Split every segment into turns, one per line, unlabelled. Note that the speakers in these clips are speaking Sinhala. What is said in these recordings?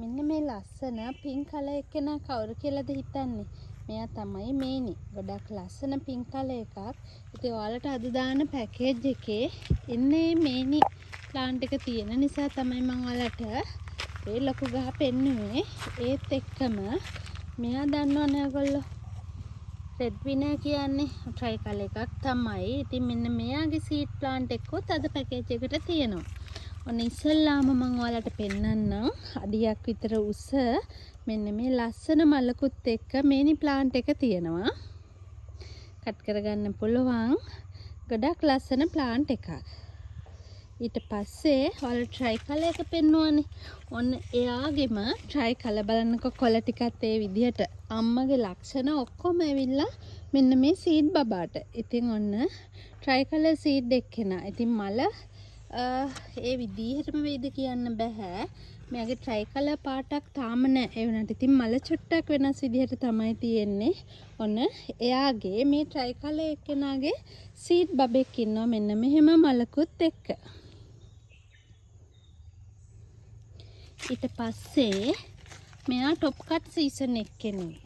මෙන්න මේ ලස්සන පින්ක් කලර් එක නා කවුරු කියලාද හිතන්නේ? මෙයා තමයි මේනි. ගොඩක් ලස්සන පින්ක් කලර් එකක්. ඉතින් ඔයාලට අද දාන පැකේජ් එකේ ඉන්නේ මේනි ප්ලාන්ට් එක තියෙන නිසා තමයි මම ඔයාලට මේ ලොකු ගහ පෙන්නුවේ. ඒත් එක්කම මෙයා දන්නවනේ ඔයගොල්ලෝ රෙඩ් විනර් කියන්නේ ට්‍රයි කලර් එකක් තමයි. ඉතින් මෙන්න මෙයාගේ සීඩ් ප්ලාන්ට් එකකුත් අද පැකේජ් එකට තියෙනවා. ඔන්න ඉස්සල්ලාම මම ඔයාලට පෙන්නන්නම් අඩියක් විතර උස මෙන්න මේ ලස්සන මලකුත් එක්ක මේනි ප්ලාන්ට් එක තියෙනවා. කට් කරගන්න පුළුවන් ගොඩක් ලස්සන ප්ලාන්ට් එකක්. ඊට පස්සේ ඔයාලට ට්‍රයි කලර් එක පෙන්වන්නේ. ඔන්න එයාගෙම ට්‍රයි කලර් බලන්නකො කොළ ටිකත් ඒ විදිහට අම්මගේ ලක්ෂණ ඔක්කොම ඇවිල්ලා මෙන්න මේ සීඩ් බබාට. ඉතින් ඔන්න ට්‍රයි කලර් සීඩ් එක්කෙනා. ඉතින් මල ඒ විදිහටම වේද කියන්න බෑ. මෙයාගේ ට්‍රයි කලර් පාටක් තාම නැහැ. ඒ වුණාට ඉතින් මල චුට්ටක් වෙනස් විදිහට තමයි තියෙන්නේ. ඔන්න එයාගේ මේ ට්‍රයි කලර් එක්කෙනාගේ සීඩ් බබෙක් ඉන්නවා මෙන්න මෙහෙම මලකුත් එක්ක. ඊට පස්සේ මෙයා টොප් කට් සීසන් එක්කෙනෙක්.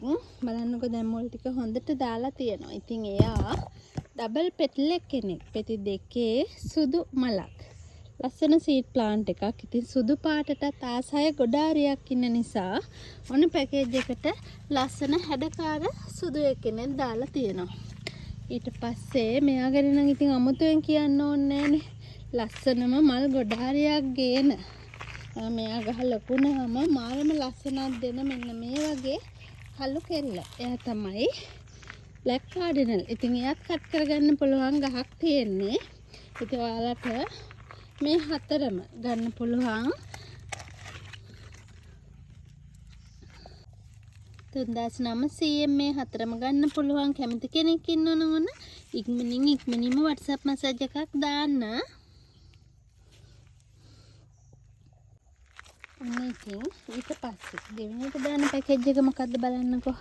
බලන්නකෝ දැන් මොල් ටික හොඳට දාලා තියෙනවා. ඉතින් එයා ඩබල් පෙටල් එක්කෙනෙක්. පෙති දෙකේ සුදු මලක්. ලස්සන සීඩ් ප්ලාන්ට් එකක්. ඉතින් සුදු පාටටත් ආසය ගොඩාරියක් ඉන්න නිසා ඔන්න පැකේජ් එකට ලස්සන හැඩකාර සුදු එක්කෙනෙක් දාලා තියෙනවා. ඊට පස්සේ මෙයා ගැන නම් ඉතින් අමුතුවෙන් කියන්න ඕනේ නෑනේ. ලස්සනම මල් ගොඩාරියක් ගේන. මෙයා ගහ ලොකුනහම මාරම ලස්සනක් දෙන මෙන්න මේ වගේ කළු කෙල්ල. එයා තමයි බ්ලැක් කාඩිනල්. ඉතින් එයාත් කට් කරගන්න පුළුවන් ගහක් තියෙන්නේ. ඉතින් ඔයාලට මේ හතරම ගන්න පුළුවන් 3900 මේ හතරම ගන්න පුළුවන්. කැමති කෙනෙක් ඉන්නවනම් ඉක්මනින්ම WhatsApp මැසේජ් එකක් දාන්න. ඉතින් ඊට පස්සේ දෙවෙනිට දාන පැකේජ් එක මොකද්ද බලන්නකෝ.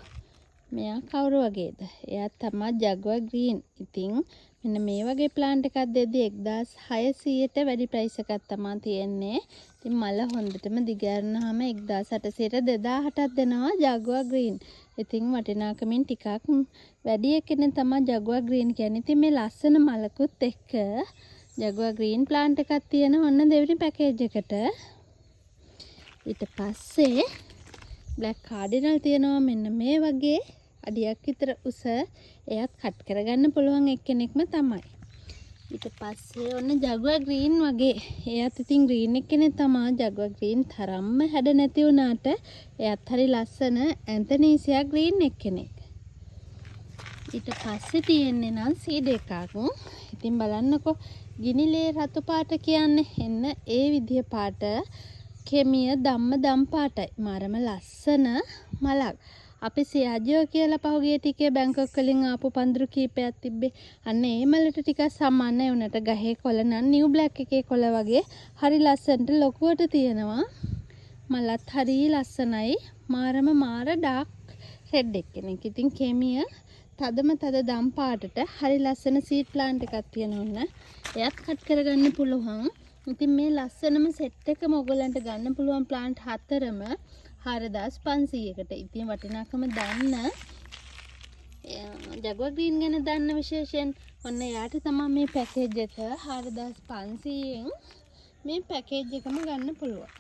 මෙයා කවුරු වගේද? එයා තමයි ජගුවර් ග්‍රීන්. ඉතින් මෙන්න මේ වගේ ප්ලාන්ට් එකක් දෙද්දි 1600ට වැඩි ප්‍රයිස් එකක් තමයි තියෙන්නේ. ඉතින් මල හොඳටම දිගෑරුණාම 1800ට 2000ටක් දෙනවා ජගුවර් ග්‍රීන්. ඉතින් වටිනාකමින් ටිකක් වැඩි එකනේ තමයි ජගුවර් ග්‍රීන් කියන්නේ. ඉතින් මේ ලස්සන මලකුත් එක්ක ජගුවර් ග්‍රීන් ප්ලාන්ට් එකක් තියෙන ඔන්න දෙවෙනි පැකේජ් එකට. ඊට පස්සේ බ්ලැක් කාඩිනල් තියෙනවා මෙන්න මේ වගේ අඩියක් විතර උස. එයත් කට් කරගන්න පුළුවන් එක්කෙනෙක්ම තමයි. ඊට පස්සේ ඔන්න ජගුවර් ග්‍රීන් වගේ. එයත් ඉතින් ග්‍රීන් එක්කෙනේ තමයි. ජගුවර් ග්‍රීන් තරම්ම හැඩ නැති වුණාට එයත් හරි ලස්සන ඇන්තනීසියා ග්‍රීන් එක්කෙනෙක්. ඊට පස්සේ තියෙන්නේ නම් සීඩ් එකක්. ඉතින් බලන්නකෝ ගිනිලේ රතු පාට කියන්නේ එන්න ඒ විදිය පාට. කෙමිය දම් පාටයි. මාරම ලස්සන මලක්. අපි සියාජෝ කියලා පහුගිය ටිකේ බැංකොක් වලින් ආපු පඳුරු කීපයක් තිබ්බේ. අන්න ඒ මලට ටිකක් සමානයි වුණට ගහේ කොළ නම් නිව් බ්ලැක් එකේ කොළ වගේ හරි ලස්සනට ලොකුවට තියෙනවා. මලත් හරි ලස්සනයි. මාර ඩාර්ක් රෙඩ් එකෙනෙක්. ඉතින් කෙමිය තද දම් පාටට හරි ලස්සන සීඩ් ප්ලාන්ට් එකක් තියෙනවා. එයත් කට් කරගන්න පුළුවන්. ඉතින් මේ ලස්සනම සෙට් එකම ඔයගලන්ට ගන්න පුළුවන් ප්ලාන්ට් හතරම 4500කට. ඉතින් වටිනාකම දන්න ජගුවර් ග්‍රීන් ගැන දන්න විශේෂයෙන් ඔන්න යාට තමයි මේ පැකේජ් එක 4500න් මේ පැකේජ් එකම ගන්න පුළුවන්.